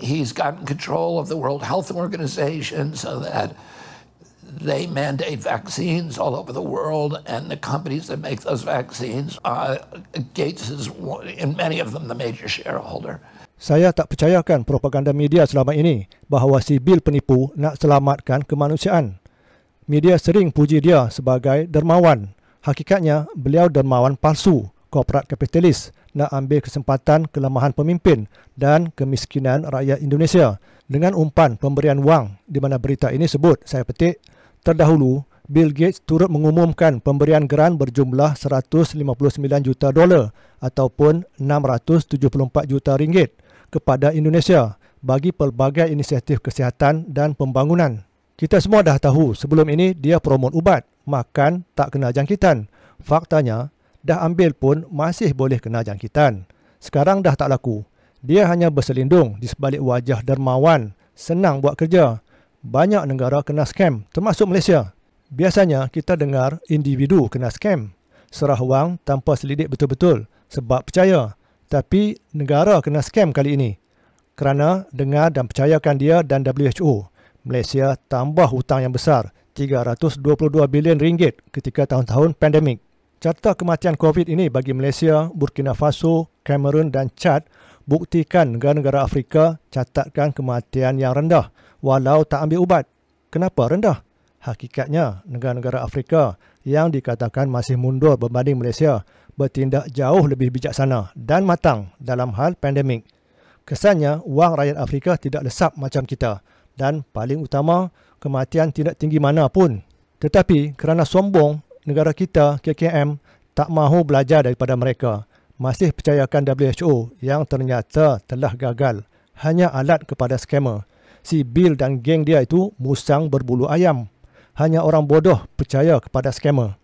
He's gotten control of the World Health Organization so that they mandate vaccines all over the world, and the companies that make those vaccines, Gates is, in many of them, the major shareholder. Saya tak percayakan propaganda media selama ini bahawa si Bill penipu nak selamatkan kemanusiaan. Media sering puji dia sebagai dermawan. Hakikatnya, beliau dermawan palsu, korporat kapitalis, nak ambil kesempatan kelemahan pemimpin dan kemiskinan rakyat Indonesia dengan umpan pemberian wang, di mana berita ini sebut, saya petik, terdahulu Bill Gates turut mengumumkan pemberian geran berjumlah 159 juta dolar ataupun 674 juta ringgit kepada Indonesia bagi pelbagai inisiatif kesihatan dan pembangunan. Kita semua dah tahu sebelum ini dia promot ubat, makan tak kena jangkitan. Faktanya, dah ambil pun masih boleh kena jangkitan. Sekarang dah tak laku. Dia hanya berselindung di sebalik wajah dermawan, senang buat kerja. Banyak negara kena scam, termasuk Malaysia. Biasanya kita dengar individu kena scam. Serah wang tanpa selidik betul-betul sebab percaya. Tapi negara kena scam kali ini. Kerana dengar dan percayakan dia dan WHO. Malaysia tambah hutang yang besar, 322 bilion ringgit ketika tahun-tahun pandemik. Carta kematian COVID ini bagi Malaysia, Burkina Faso, Cameroon dan Chad buktikan negara-negara Afrika catatkan kematian yang rendah walau tak ambil ubat. Kenapa rendah? Hakikatnya, negara-negara Afrika yang dikatakan masih mundur berbanding Malaysia bertindak jauh lebih bijaksana dan matang dalam hal pandemik. Kesannya, wang rakyat Afrika tidak lesap macam kita dan paling utama, kematian tidak tinggi mana pun. Tetapi kerana sombong, negara kita, KKM, tak mahu belajar daripada mereka. Masih percayakan WHO yang ternyata telah gagal. Hanya alat kepada skamer. Si Bill dan geng dia itu musang berbulu ayam. Hanya orang bodoh percaya kepada skamer.